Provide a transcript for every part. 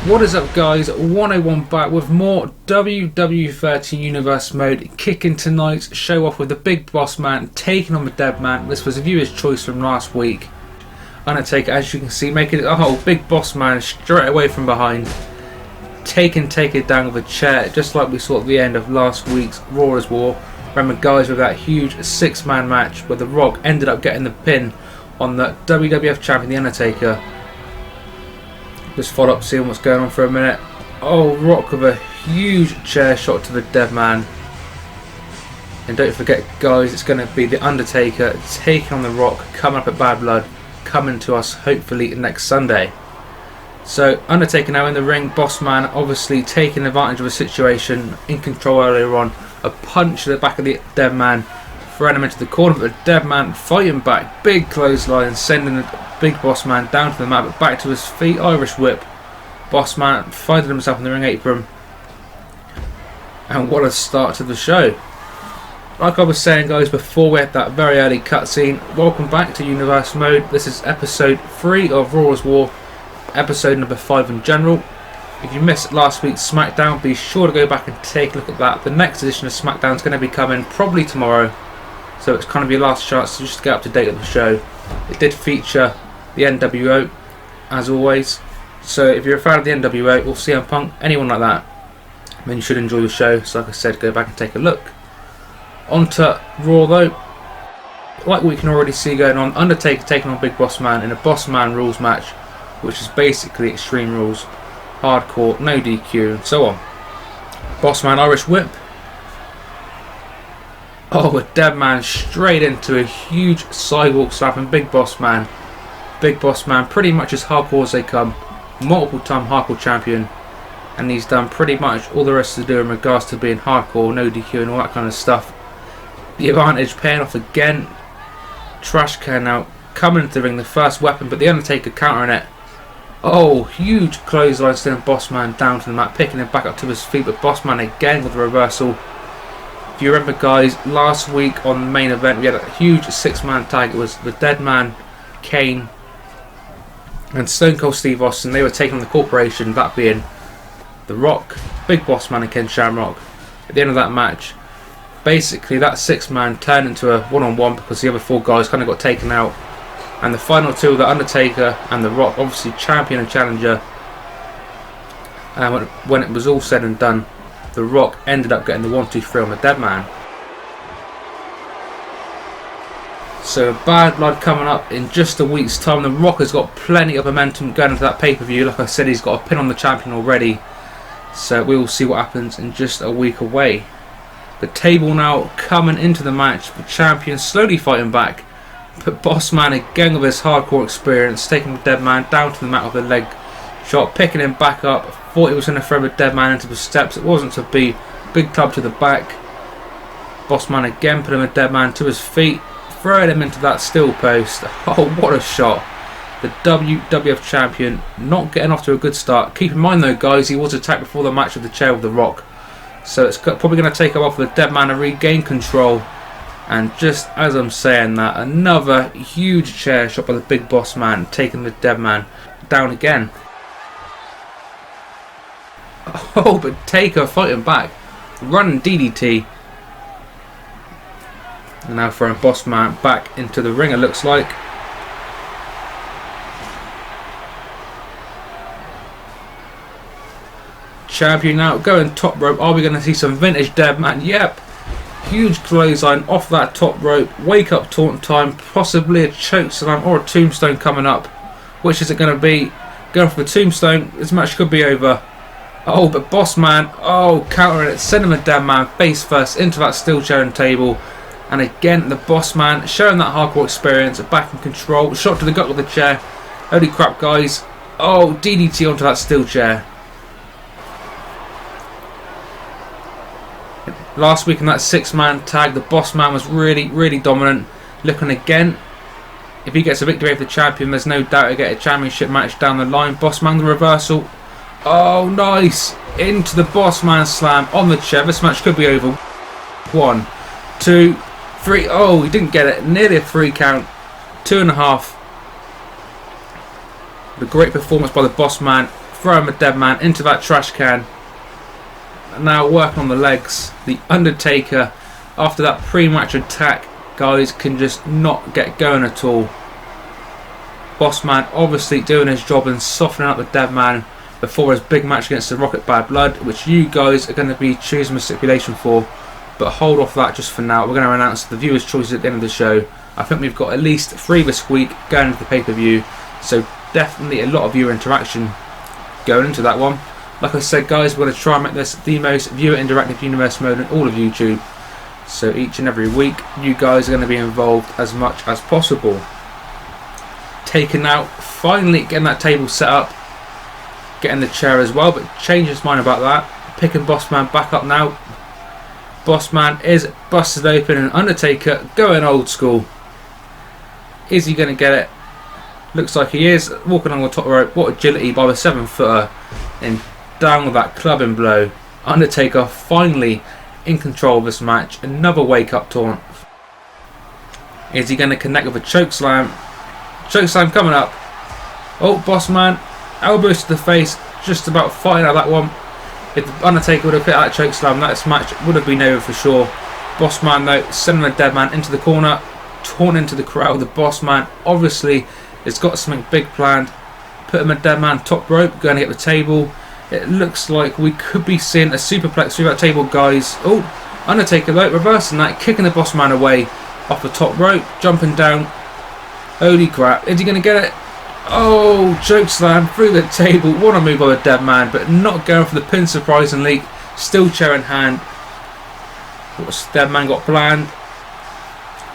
What is up, guys? 101 back with more WW13 Universe mode, kicking tonight's show off with the Big Boss Man taking on the Dead Man. This was a viewer's choice from last week. Undertaker, as you can see, making it Big Boss Man straight away from behind, taking Taker down with a chair, just like we saw at the end of last week's Raw War. Remember, guys, with that huge 6-man match where The Rock ended up getting the pin on the WWF champion, The Undertaker. Just follow up, seeing what's going on for a minute. Rock with a huge chair shot to the Dead Man. And don't forget, guys, it's going to be The Undertaker taking on The Rock, coming up at Bad Blood, coming to us hopefully next Sunday. So Undertaker now in the ring. Bossman obviously taking advantage of the situation, in control earlier on. A punch to the back of the Dead Man, throwing him into the corner, but the Dead Man fighting back. Big clothesline, sending the Big Bossman down to the mat, but back to his feet. Irish whip. Bossman finding himself in the ring apron. And what a start to the show. Like I was saying, guys, before we had that very early cutscene, welcome back to Universe Mode. This is episode 3 of Raw War, episode number 5 in general. If you missed last week's Smackdown, be sure to go back and take a look at that. The next edition of Smackdown is going to be coming probably tomorrow, so it's kind of your last chance to just get up to date with the show. It did feature the NWO, as always, so if you're a fan of the NWO or CM Punk, anyone like that, then you should enjoy the show. So like I said, go back and take a look. On to Raw though. Like we can already see going on, Undertaker taking on Big Boss Man in a Boss Man rules match, which is basically Extreme Rules, hardcore, no DQ, and so on. Boss Man Irish whip. A Dead Man straight into a huge sidewalk slapping Big Boss Man. Big Boss Man pretty much as hardcore as they come, multiple time hardcore champion, and he's done pretty much all the rest to do in regards to being hardcore, no DQ and all that kind of stuff. The Advantage paying off again. Trash can now coming into the ring, the first weapon, but the Undertaker countering it. Huge clothesline, sending Bossman down to the mat, picking him back up to his feet, but Bossman again with a reversal. If you remember, guys, last week on the main event we had a huge 6-man tag. It was the Dead Man, Kane and Stone Cold Steve Austin. They were taking on the Corporation, that being The Rock, Big Bossman and Ken Shamrock. At the end of that match, basically that 6-man turned into a one-on-one because the other 4 guys kind of got taken out. And the final 2, the Undertaker and The Rock, obviously champion and challenger. And when it was all said and done, The Rock ended up getting the 1-2-3 on the Dead Man. So Bad Blood coming up in just a week's time. The Rock has got plenty of momentum going into that pay-per-view. Like I said, he's got a pin on the champion already. So we will see what happens in just a week away. The table now coming into the match. The champion slowly fighting back. But Bossman again with his hardcore experience, taking the Dead Man down to the mat with a leg shot, picking him back up. Thought he was going to throw the Dead Man into the steps. It wasn't to be. Big club to the back. Bossman again putting the Dead Man to his feet, throwing him into that steel post. What a shot. The WWF champion not getting off to a good start. Keep in mind though, guys, he was attacked before the match with the chair with The Rock. So it's probably going to take a while for the Dead Man to regain control. And just as I'm saying that, another huge chair shot by the Big Boss Man, taking the Dead Man down again. But Taker fighting back, running DDT. And now throwing Boss Man back into the ring, it looks like. Champion now going top rope. Are we going to see some vintage Dead Man? Yep. Huge clothesline off that top rope. Wake up taunt time. Possibly a choke slam or a tombstone coming up. Which is it going to be? Going for the tombstone. This match could be over. But Bossman. Countering it. Sending the Dead Man face first into that steel chair and table. And again, the Bossman showing that hardcore experience. Back in control. Shot to the gut with the chair. Holy crap, guys. DDT onto that steel chair. Last week in that 6-man tag, the Bossman was really dominant. Looking again, if he gets a victory over the champion, there's no doubt he'll get a championship match down the line. Bossman the reversal. Nice. Into the Bossman slam on the chair. This match could be over. 1, 2, 3. He didn't get it. Nearly a 3 count. 2.5. The great performance by the Bossman. throwing a dead man into that trash can. Now working on the legs. The Undertaker, after that pre-match attack, guys, can just not get going at all. Bossman obviously doing his job and softening up the dead man before his big match against the Rock at Bad Blood, which you guys are going to be choosing a stipulation for. But hold off that just for now. We're going to announce the viewers' choices at the end of the show. I think we've got at least 3 this week going into the pay-per-view, so definitely a lot of viewer interaction going into that one. Like I said, guys, we're going to try and make this the most viewer interactive universe mode in all of YouTube. So each and every week, you guys are going to be involved as much as possible. Taking out, finally getting that table set up, getting the chair as well, but changing his mind about that. Picking Bossman back up now. Bossman is busted open and Undertaker going old school. Is he going to get it? Looks like he is. Walking along the top rope. What agility by the 7-footer. And down with that clubbing blow. Undertaker finally in control of this match. Another wake up taunt. Is he going to connect with a chokeslam? Chokeslam coming up. Oh, Bossman. Elbows to the face. Just about fighting out that one. If the Undertaker would have hit that chokeslam, that match would have been over for sure. Bossman though, sending the dead man into the corner. Torn into the crowd. The Bossman obviously has got something big planned. Put him a dead man top rope. Going to get the table. It looks like we could be seeing a superplex through that table, guys. Oh, Undertaker though, reversing that, kicking the Bossman away off the top rope, jumping down. Holy crap, is he going to get it? Oh, chokeslam through the table. What a move by the dead man, but not going for the pin surprisingly. Still chair in hand. What's the dead man got planned?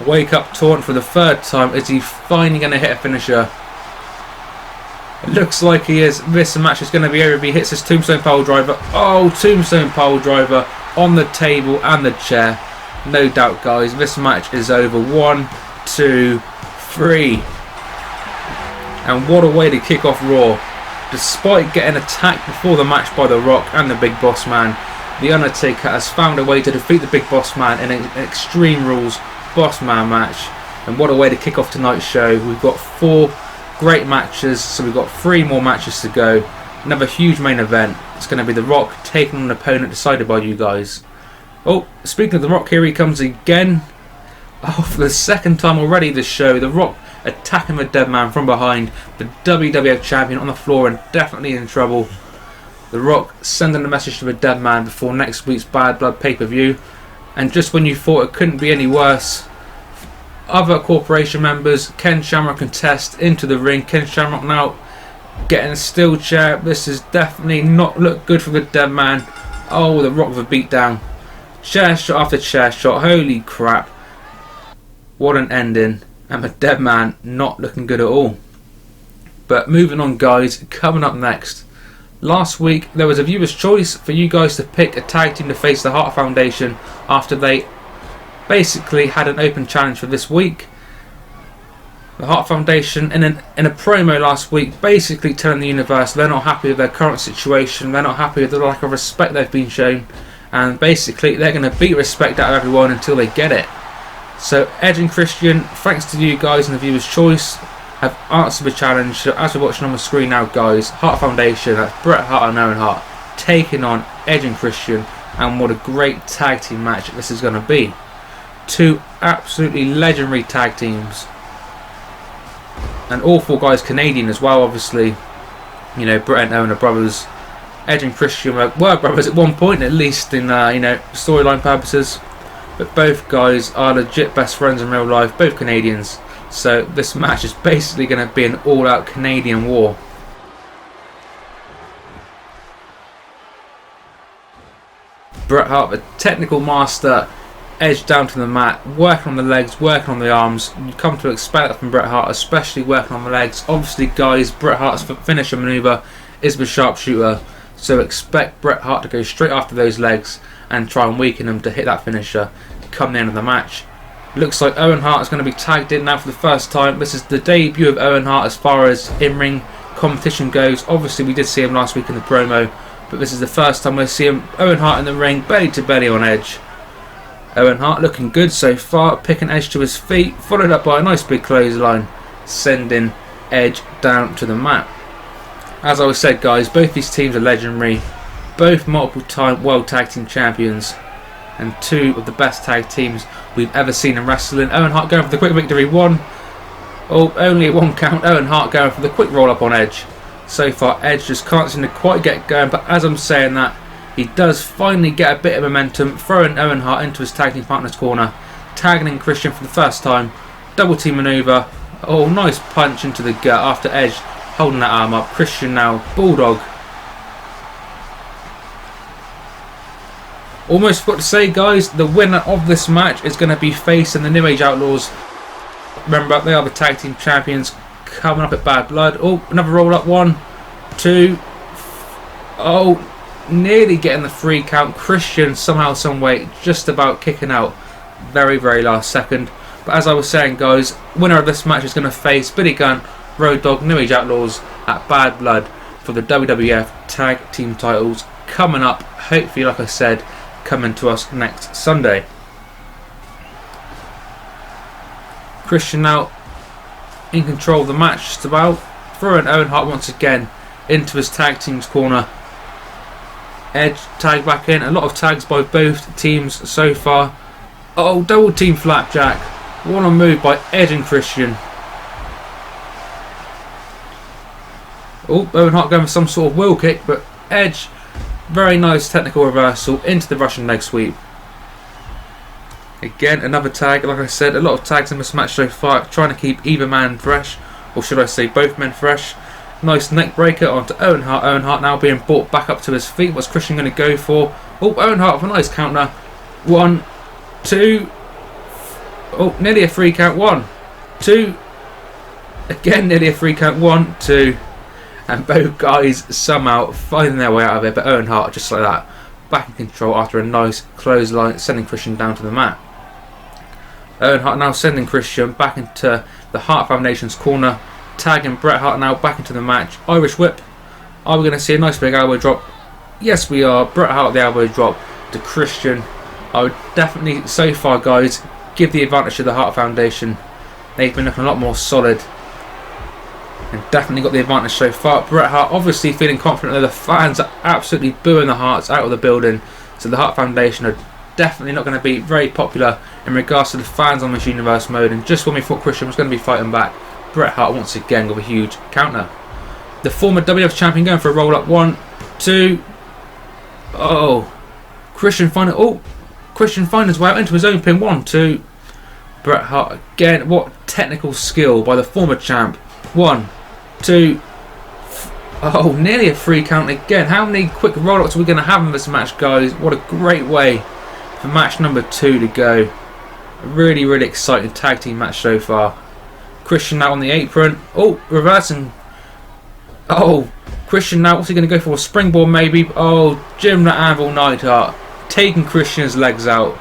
Wake up taunt for the 3rd time. Is he finally going to hit a finisher? It looks like he is. This match is going to be over if he hits his tombstone pile driver. Oh, tombstone pile driver on the table and the chair. No doubt, guys, this match is over. 1, 2, 3. And what a way to kick off Raw. Despite getting attacked before the match by The Rock and the Big Boss Man, The Undertaker has found a way to defeat the Big Boss Man in an Extreme Rules Boss Man match. And what a way to kick off tonight's show. We've got 4 great matches, so we've got 3 more matches to go. Another huge main event. It's going to be The Rock taking on an opponent decided by you guys. Oh, speaking of The Rock, here he comes again. Oh, for the 2nd time already this show, The Rock attacking the dead man from behind. The WWF champion on the floor and definitely in trouble. The Rock sending a message to the dead man before next week's Bad Blood pay-per-view. And just when you thought it couldn't be any worse, other corporation members, Ken Shamrock contest into the ring. Ken Shamrock now getting a steel chair. This is definitely not look good for the dead man. Oh, The Rock with a beatdown. Chair shot after chair shot. Holy crap. What an ending. And the dead man not looking good at all. But moving on, guys, coming up next. Last week there was a viewer's choice for you guys to pick a tag team to face the Hart Foundation after they basically had an open challenge for this week. The Hart Foundation in a promo last week basically telling the universe they're not happy with their current situation, they're not happy with the lack of respect they've been shown, and basically they're going to beat respect out of everyone until they get it. So Edge and Christian, thanks to you guys and the viewer's choice, have answered the challenge. So as we're watching on the screen now, guys, Hart Foundation, that's Bret Hart and Owen Hart, taking on Edge and Christian, and what a great tag team match this is going to be. 2 absolutely legendary tag teams, and all 4 guys Canadian as well, obviously. You know, Bret and Owen are brothers. Edge and Christian were brothers at one point, at least in storyline purposes. But both guys are legit best friends in real life, both Canadians. So this match is basically going to be an all-out Canadian war. Bret Hart, the technical master, Edge down to the mat, working on the legs, working on the arms. You come to expect that from Bret Hart, especially working on the legs. Obviously, guys, Bret Hart's finisher maneuver is the sharpshooter. So expect Bret Hart to go straight after those legs and try and weaken them to hit that finisher come the end of the match. Looks like Owen Hart is going to be tagged in now for the first time. This is the debut of Owen Hart as far as in-ring competition goes. Obviously we did see him last week in the promo, but this is the first time we see him, Owen Hart in the ring, belly to belly on Edge. Owen Hart looking good so far, picking Edge to his feet, followed up by a nice big clothesline, sending Edge down to the mat. As I said, guys, both these teams are legendary, both multiple-time World Tag Team Champions, and two of the best tag teams we've ever seen in wrestling. Owen Hart going for the quick victory. Only a 1 count. Owen Hart going for the quick roll-up on Edge. So far, Edge just can't seem to quite get going, but as I'm saying that, he does finally get a bit of momentum, throwing Owen Hart into his tag team partner's corner, tagging in Christian for the first time, double team maneuver. Oh, nice punch into the gut after Edge holding that arm up. Christian now, Bulldog. Almost forgot to say, guys, the winner of this match is going to be facing the New Age Outlaws. Remember, they are the tag team champions coming up at Bad Blood. Oh, another roll up. 1, 2. Oh, nearly getting the 3 count. Christian somehow, some way, just about kicking out. Very, very last second. But as I was saying, guys, winner of this match is going to face Billy Gunn, Road Dogg, New Age Outlaws at Bad Blood for the WWF Tag Team titles coming up. Hopefully, like I said, coming to us next Sunday. Christian now in control of the match, just about, throwing Owen Hart once again into his tag team's corner. Edge tag back in. A lot of tags by both teams so far. Oh, double team flapjack. What a move by Edge and Christian. Oh, Owen Hart going for some sort of wheel kick, but Edge, very nice technical reversal into the Russian leg sweep. Again, another tag. Like I said, a lot of tags in this match so far, trying to keep either man fresh, or should I say both men fresh. Nice neck breaker onto Owen Hart. Owen Hart now being brought back up to his feet. What's Christian going to go for? Oh, Owen Hart with a nice counter. 1, 2. Oh, nearly a 3 count. 1, 2. Again, nearly a 3 count. 1, 2. And both guys somehow finding their way out of it. But Owen Hart, just like that, back in control after a nice clothesline, sending Christian down to the mat. Owen Hart now sending Christian back into the Hart Foundation's corner, tagging Bret Hart now back into the match. Irish whip. Are we going to see a nice big elbow drop? Yes, we are. Bret Hart the elbow drop to Christian. I would definitely, so far, guys, give the advantage to the Hart Foundation. They've been looking a lot more solid and definitely got the advantage so far. Bret Hart obviously feeling confident that the fans are absolutely booing the Harts out of the building, so the Hart Foundation are definitely not going to be very popular in regards to the fans on this universe mode. And just when we thought Christian was going to be fighting back, Bret Hart once again got a huge counter. The former WWF champion going for a roll up. 1, 2. Oh, Christian finding his way out into his own pin. 1, 2. Bret Hart again. What technical skill by the former champ. 1, 2. Oh, nearly a 3 count again. How many quick roll ups are we going to have in this match, guys? What a great way for match number 2 to go. A really, really exciting tag team match so far. Christian now on the apron. Oh, reversing. Oh, Christian now. What's he going to go for? A springboard maybe? Oh, Jim the Anvil Neidhart taking Christian's legs out.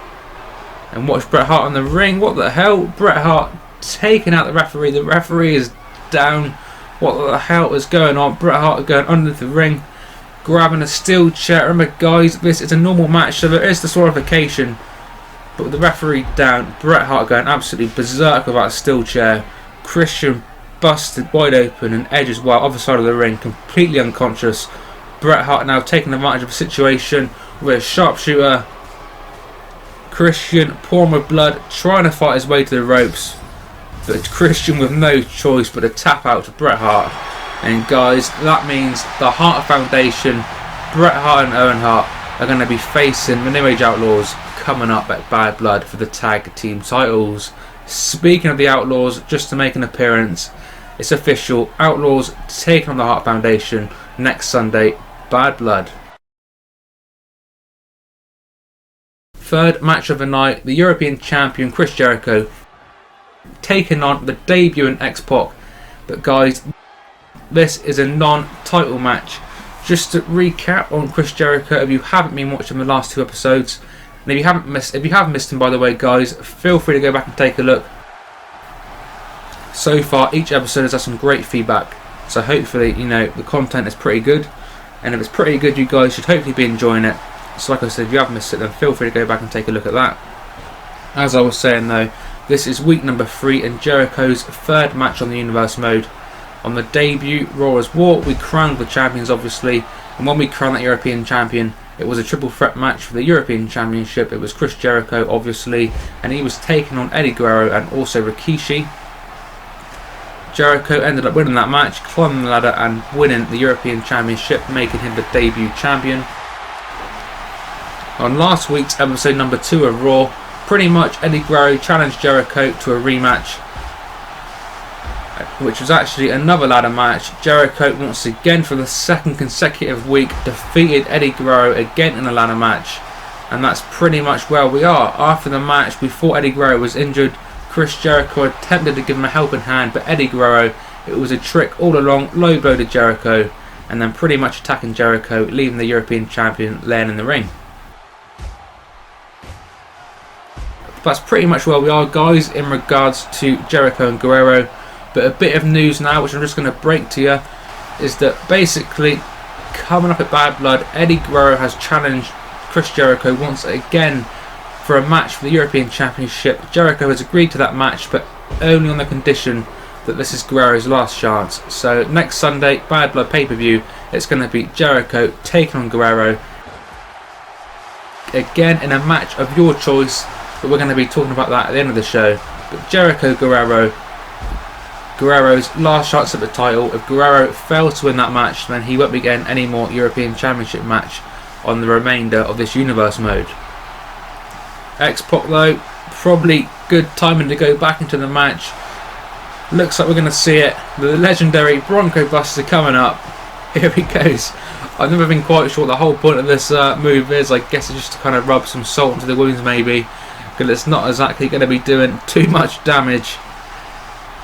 And watch Bret Hart on the ring. What the hell? Bret Hart taking out the referee. The referee is down. What the hell is going on? Bret Hart going under the ring, grabbing a steel chair. Remember, guys, this is a normal match, so there is disqualification. But with the referee down, Bret Hart going absolutely berserk with that steel chair. Christian busted wide open, and Edge as well, other side of the ring, completely unconscious. Bret Hart now taking advantage of the situation with a sharpshooter. Christian pouring with blood, trying to fight his way to the ropes. But Christian with no choice but a tap out to Bret Hart. And guys, that means the Hart Foundation, Bret Hart and Owen Hart, are going to be facing the New Age Outlaws coming up at Bad Blood for the tag team titles. Speaking of the Outlaws, just to make an appearance, it's official. Outlaws taking on the Hart Foundation next Sunday, Bad Blood. Third match of the night, the European champion Chris Jericho taking on the debuting X-Pac. But guys, this is a non-title match. Just to recap on Chris Jericho, if you haven't been watching the last 2 episodes, and if you have missed him, by the way, guys, feel free to go back and take a look. So far, each episode has had some great feedback, so hopefully, you know, the content is pretty good. And if it's pretty good, you guys should hopefully be enjoying it. So like I said, if you have missed it, then feel free to go back and take a look at that. As I was saying though, this is week number 3 and Jericho's 3rd match on the Universe mode. On the debut Raw's War, we crowned the champions obviously, and when we crowned that European champion, it was a triple threat match for the European Championship. It was Chris Jericho obviously, and he was taking on Eddie Guerrero and also Rikishi. Jericho ended up winning that match, climbing the ladder and winning the European Championship, making him the debut champion. On last week's episode number 2 of Raw, pretty much Eddie Guerrero challenged Jericho to a rematch, which was actually another ladder match. Jericho once again for the second consecutive week defeated Eddie Guerrero again in a ladder match, and that's pretty much where we are. After the match, we thought Eddie Guerrero was injured. Chris Jericho attempted to give him a helping hand, but Eddie Guerrero, it was a trick all along, low blow to Jericho, and then pretty much attacking Jericho, leaving the European champion laying in the ring. That's pretty much where we are, guys, in regards to Jericho and Guerrero. But a bit of news now, which I'm just going to break to you, is that basically coming up at Bad Blood, Eddie Guerrero has challenged Chris Jericho once again for a match for the European Championship. Jericho has agreed to that match, but only on the condition that this is Guerrero's last chance. So next Sunday, Bad Blood pay-per-view, it's going to be Jericho taking on Guerrero again in a match of your choice, but we're going to be talking about that at the end of the show. But Jericho Guerrero, Guerrero's last chance at the title. If Guerrero fails to win that match, then he won't be getting any more European Championship match on the remainder of this universe mode. X-Pac though, probably good timing to go back into the match. Looks like we're going to see it. The legendary Bronco Buster coming up. Here he goes. I've never been quite sure what the whole point of this move is. I guess it's just to kind of rub some salt into the wounds maybe, because it's not exactly going to be doing too much damage.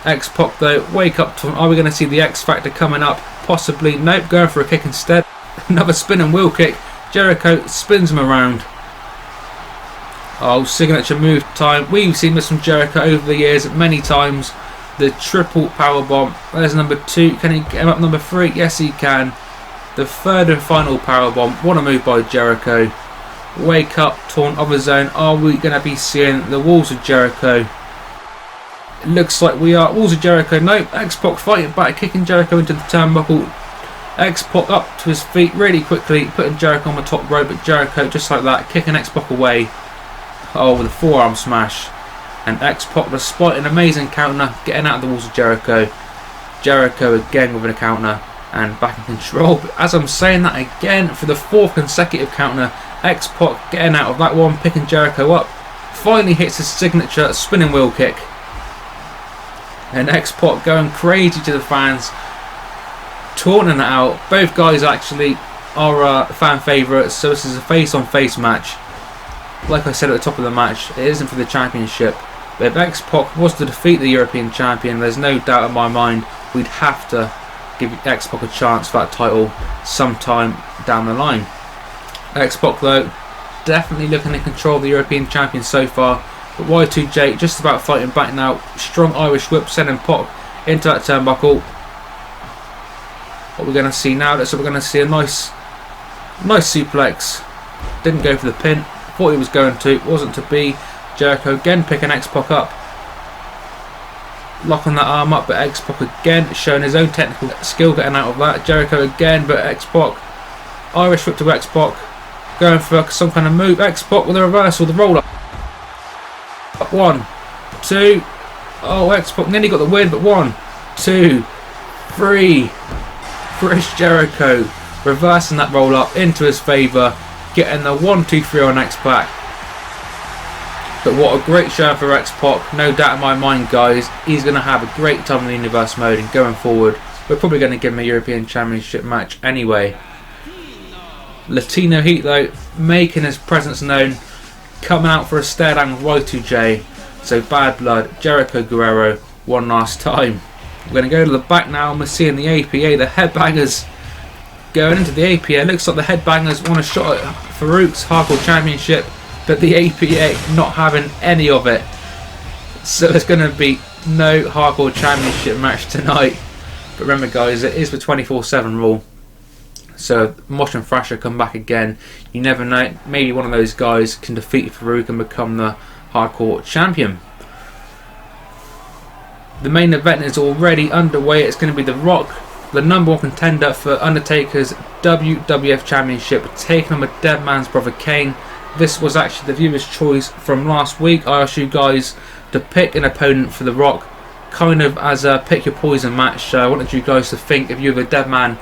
X-Pac though, wake up to him. Are we going to see the X Factor coming up? Possibly. Nope, going for a kick instead. Another spinning wheel kick. Jericho spins him around. Oh, signature move time. We've seen this from Jericho over the years many times. The triple power bomb. There's number 2. Can he get him up number 3? Yes, he can. The third and final power bomb. What a move by Jericho. Wake up, torn of his own. Are we going to be seeing the walls of Jericho? It looks like we are. Walls of Jericho. Nope. X-Pac fighting back, kicking Jericho into the turnbuckle. X-Pac up to his feet really quickly, putting Jericho on the top rope, but Jericho just like that, kicking X-Pac away. Oh, with a forearm smash. And X-Pac, despite an amazing counter, getting out of the walls of Jericho. Jericho again with a counter and back in control. But as I'm saying that again, for the 4th consecutive counter, X-Pac getting out of that one, picking Jericho up. Finally hits his signature spinning wheel kick. And X-Pac going crazy to the fans, taunting it out. Both guys actually are fan favourites, so this is a face-on-face match. Like I said at the top of the match, it isn't for the championship. But if X-Pac was to defeat the European champion, there's no doubt in my mind we'd have to give X-Pac a chance for that title sometime down the line. X-Pac though, definitely looking in control of the European champion so far. But Y2J just about fighting back now. Strong Irish whip sending Pac into that turnbuckle. What we're going to see now, so we're going to see a nice suplex. Didn't go for the pin. Thought he was going to, wasn't to be. Jericho again picking X-Pac up, locking that arm up, but X-Pac again showing his own technical skill getting out of that. Jericho again, but X-Pac, Irish whip to X-Pac, going for some kind of move. X-Pac with a reversal, the roll up. 1, 2, oh, X-Pac nearly got the win, but 1, 2, 3, Chris Jericho reversing that roll up into his favour, getting the 1, 2, 3 on X-Pac. But what a great show for X-Pac, no doubt in my mind guys. He's going to have a great time in the universe mode, and going forward we're probably going to give him a European Championship match anyway. Latino Heat though, making his presence known, coming out for a stare down with Y2J. So Bad Blood, Jericho Guerrero one last time. We're going to go to the back now, and we're seeing the APA, the Headbangers going into the APA. Looks like the Headbangers want a shot at Farouk's Hardcore Championship, but the APA not having any of it. So there's going to be no Hardcore Championship match tonight. But remember guys, it is the 24/7 rule. So Mosh and Thrasher come back again. You never know, maybe one of those guys can defeat Farouk and become the Hardcore Champion. The main event is already underway. It's going to be The Rock, the #1 contender for Undertaker's WWF Championship, taking on the dead man's brother Kane. This was actually the viewer's choice from last week. I asked you guys to pick an opponent for The Rock, kind of as a pick your poison match. I wanted you guys to think, if you were the dead man,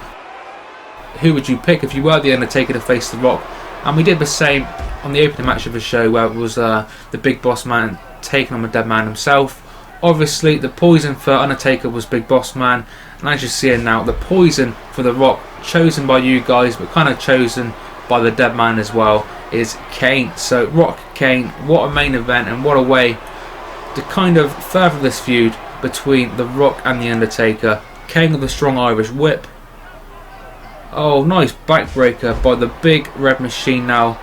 who would you pick if you were the Undertaker to face The Rock? And we did the same on the opening match of the show, where it was the Big Boss Man taking on the dead man himself. Obviously, the poison for Undertaker was Big Boss Man, and as you see it now, the poison for The Rock, chosen by you guys, but kind of chosen by the dead man as well, is Kane. So Rock, Kane, what a main event, and what a way to kind of further this feud between The Rock and the Undertaker. Kane with a strong Irish whip. Oh, nice backbreaker by the Big Red Machine now.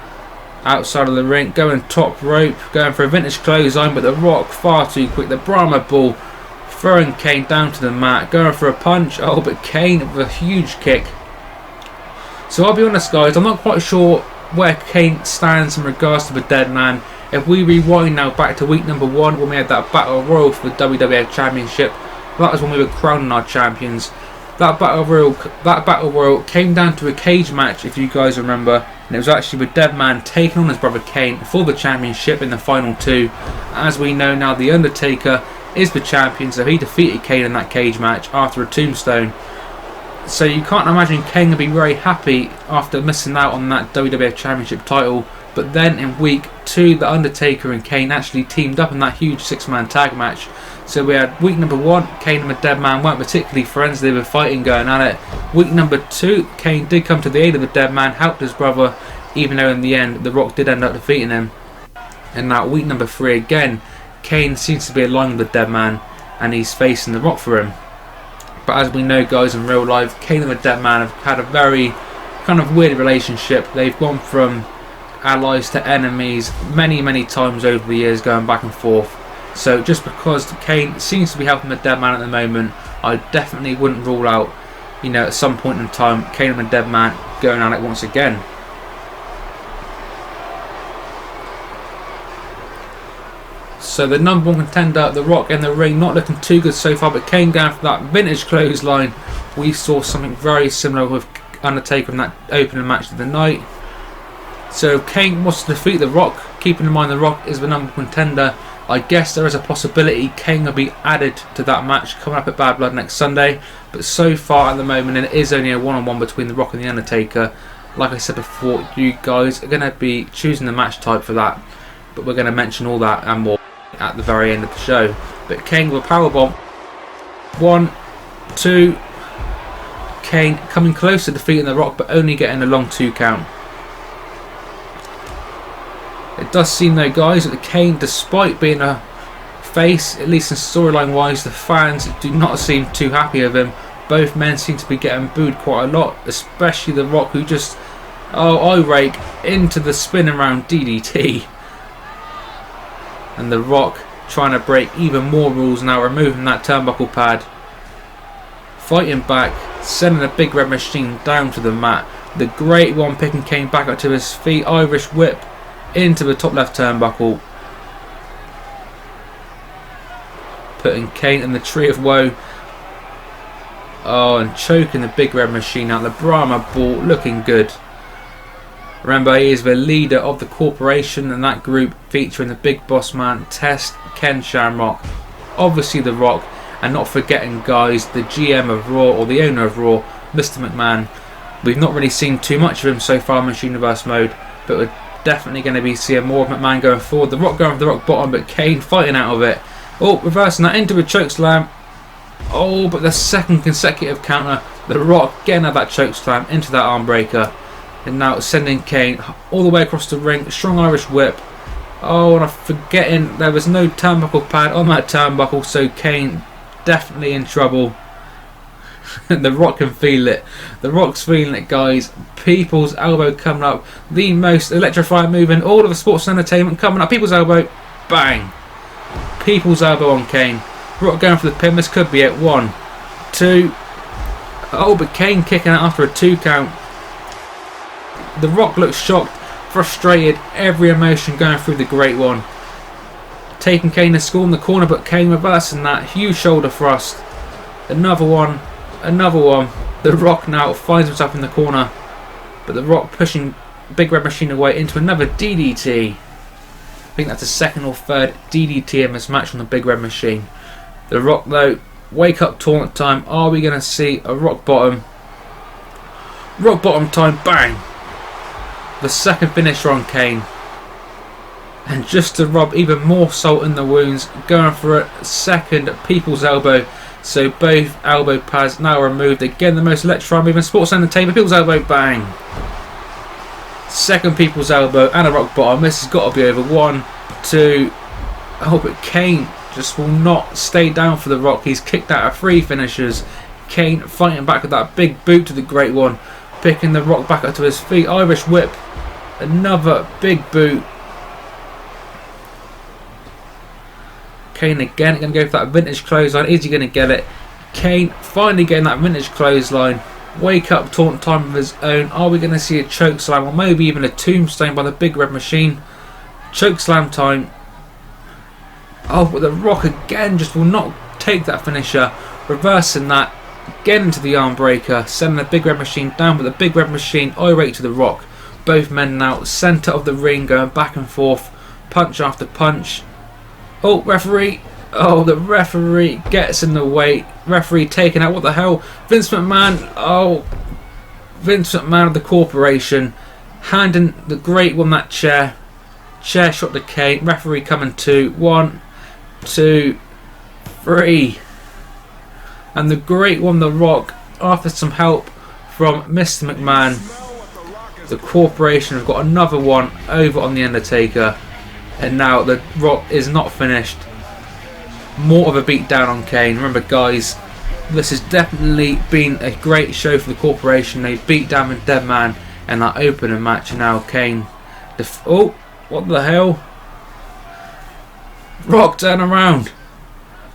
Outside of the ring, going top rope, going for a vintage clothesline, but The Rock far too quick. The Brahma Bull, throwing Kane down to the mat, going for a punch. Oh, but Kane with a huge kick. So I'll be honest guys, I'm not quite sure where Kane stands in regards to the dead man. If we rewind now back to week number 1, when we had that Battle Royal for the WWF Championship, that was when we were crowning our champions. That Battle Royal came down to a cage match, if you guys remember, and it was actually the dead man taking on his brother Kane for the championship in the final 2. As we know now, the Undertaker is the champion, so he defeated Kane in that cage match after a tombstone. So you can't imagine Kane would be very happy after missing out on that WWF Championship title. But then in week 2, the Undertaker and Kane actually teamed up in that huge 6-man tag match. So we had week number 1, Kane and the dead man weren't particularly friends, they were fighting, going at it. Week number 2, Kane did come to the aid of the dead man, helped his brother, even though in the end The Rock did end up defeating him. And now week number 3 again, Kane seems to be aligned with the dead man, and he's facing The Rock for him. But as we know guys, in real life, Kane and the dead man have had a very kind of weird relationship. They've gone from allies to enemies many times over the years, going back and forth. So just because Kane seems to be helping the dead man at the moment, I definitely wouldn't rule out, you know, at some point in time, Kane and the dead man going at it once again. So the #1 contender, The Rock, in the ring, not looking too good so far, but Kane going for that vintage clothesline. We saw something very similar with Undertaker in that opening match of the night. So Kane wants to defeat The Rock. Keeping in mind The Rock is the #1 contender, I guess there is a possibility Kane will be added to that match coming up at Bad Blood next Sunday. But so far at the moment, it is only a one-on-one between The Rock and the Undertaker. Like I said before, you guys are going to be choosing the match type for that, but we're going to mention all that and more at the very end of the show. But Kane with a powerbomb. 1, 2. Kane coming close to defeating The Rock, but only getting a long 2 count. It does seem though guys that Kane, despite being a face, at least in storyline wise, the fans do not seem too happy with him. Both men seem to be getting booed quite a lot, especially The Rock, who just, eye rake into the spinning round DDT. And The Rock trying to break even more rules now, removing that turnbuckle pad. Fighting back, sending a Big Red Machine down to the mat. The Great One picking Kane back up to his feet, Irish whip into the top left turnbuckle. Putting Kane in the Tree of Woe. Oh, and choking the Big Red Machine out. The Brahma Bull looking good. Remember, he is the leader of the corporation, and that group featuring the Big Boss Man, Test, Ken Shamrock, obviously The Rock, and not forgetting guys, the GM of Raw, or the owner of Raw, Mr. McMahon. We've not really seen too much of him so far in Miss Universe mode, but we're definitely going to be seeing more of McMahon going forward. The Rock going for the rock bottom, but Kane fighting out of it. Oh, reversing that into a chokeslam. Oh, but the second consecutive counter. The Rock getting out that chokeslam into that arm breaker. And now sending Kane all the way across the ring. Strong Irish whip. Oh, and I'm forgetting there was no turnbuckle pad on that turnbuckle, so Kane definitely in trouble. The Rock can feel it. The Rock's feeling it, guys. People's elbow coming up. The most electrifying move in all of the sports and entertainment coming up. People's elbow. Bang. People's elbow on Kane. Rock going for the pin. This could be it. 1, 2. Oh, but Kane kicking out after a 2 count. The Rock looks shocked, frustrated, every emotion going through the Great One. taking Kane to school in the corner, but Kane reversing that. Huge shoulder thrust. Another one. The Rock now finds himself in the corner, but the Rock pushing Big Red Machine away into another DDT. I think that's the second or third DDT in this match from the Big Red Machine. The Rock though, wake up taunt time. Are we going to see a rock bottom? Rock bottom time, bang! The second finisher on Kane. And just to rub even more salt in the wounds, going for a second people's elbow. So both elbow pads now removed. Again, the most electrifying move in sports entertainment. People's elbow, bang! Second people's elbow and a rock bottom. This has got to be over. 1, 2. Oh, but Kane just will not stay down for the Rock. He's kicked out of 3 finishers. Kane fighting back with that big boot to the Great One. Picking the Rock back up to his feet. Irish whip. Another big boot. Kane again going to go for that vintage clothesline. Is he going to get it? Kane finally getting that vintage clothesline. Wake up taunt time of his own. Are we going to see a choke slam or maybe even a tombstone by the Big Red Machine? Choke slam time. Oh, but the Rock again just will not take that finisher. Reversing that. Get into the arm breaker. Sending the Big Red Machine down, but the Big Red Machine irate to the Rock. Both men now centre of the ring going back and forth. Punch after punch. Oh, referee. Oh, the referee gets in the way. Referee taken out. What the hell? Vince McMahon. Oh, Vince McMahon of the corporation. Handing the Great One that chair. Chair shot to Kane. Referee coming to 1, 2, 3. And the Great One, the Rock, after some help from Mr. McMahon, the corporation have got another one over on the Undertaker. And now the Rock is not finished. More of a beat down on Kane. Remember guys, this has definitely been a great show for the corporation. They beat down the Dead Man in that opening match. And now Kane. Oh, what the hell? Rock, turn around.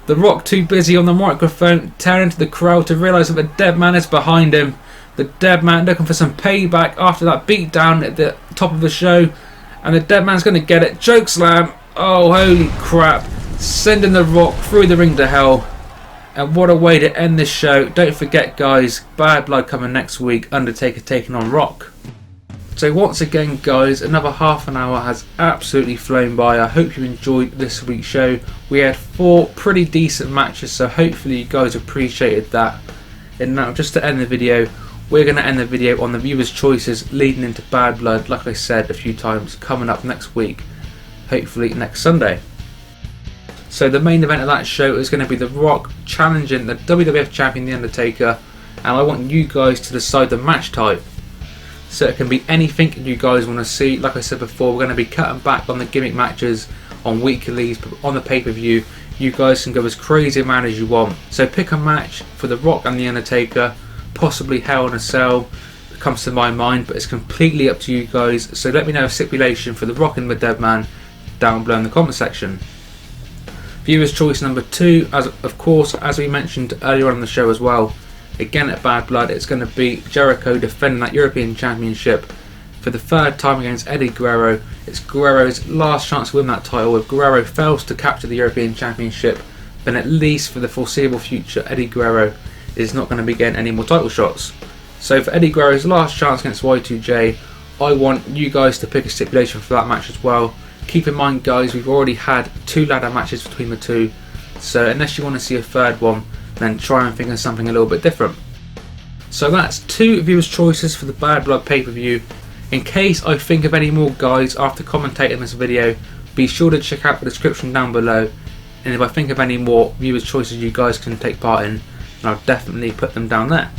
The Rock too busy on the microphone, turning to the crowd to realise that the Dead Man is behind him. The Dead Man looking for some payback after that beat down at the top of the show. And the Dead Man's going to get it. Choke slam. Oh, holy crap. Sending the Rock through the ring to hell. And what a way to end this show. Don't forget guys, Bad Blood coming next week. Undertaker taking on Rock. So once again guys, another half an hour has absolutely flown by. I hope you enjoyed this week's show. We had 4 pretty decent matches, so hopefully you guys appreciated that. And now just to end the video, we're going to end the video on the viewers' choices leading into Bad Blood, like I said a few times, coming up next week. Hopefully next Sunday. So the main event of that show is going to be The Rock challenging the WWF Champion, The Undertaker. And I want you guys to decide the match type. So it can be anything you guys want to see. Like I said before, we're going to be cutting back on the gimmick matches on weeklies, but on the pay-per-view you guys can go as crazy man as you want. So pick a match for The Rock and The Undertaker, possibly Hell in a Cell comes to my mind, but it's completely up to you guys. So let me know a stipulation for The Rock and the Dead Man down below in the comment section. Viewers choice number 2, of course, as we mentioned earlier on in the show as well, again at Bad Blood, it's going to be Jericho defending that European Championship for the 3rd time against Eddie Guerrero. It's Guerrero's last chance to win that title. If Guerrero fails to capture the European Championship, then at least for the foreseeable future, Eddie Guerrero is not going to be getting any more title shots. So for Eddie Guerrero's last chance against Y2J, I want you guys to pick a stipulation for that match as well. Keep in mind guys, we've already had 2 ladder matches between the 2, so unless you want to see a 3rd one, then try and think of something a little bit different. So that's 2 viewers' choices for the Bad Blood pay-per-view. In case I think of any more guys after commentating this video, be sure to check out the description down below, and if I think of any more viewers' choices you guys can take part in, then I'll definitely put them down there.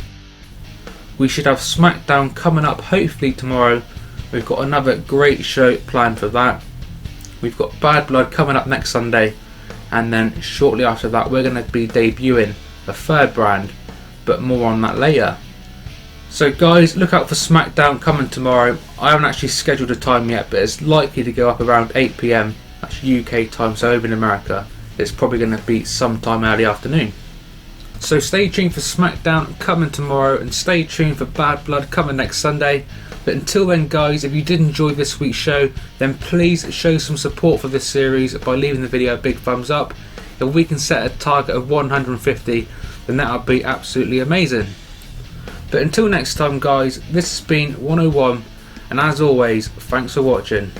We should have Smackdown coming up hopefully tomorrow. We've got another great show planned for that. We've got Bad Blood coming up next Sunday, and then shortly after that we're going to be debuting a 3rd brand, but more on that later. So guys, look out for Smackdown coming tomorrow. I haven't actually scheduled a time yet, but it's likely to go up around 8 PM. That's UK time, so over in America it's probably going to be sometime early afternoon. So stay tuned for Smackdown coming tomorrow, and stay tuned for Bad Blood coming next Sunday. But until then guys, if you did enjoy this week's show, then please show some support for this series by leaving the video a big thumbs up. If we can set a target of 150, then that would be absolutely amazing. But until next time guys, this has been 101, and as always, thanks for watching.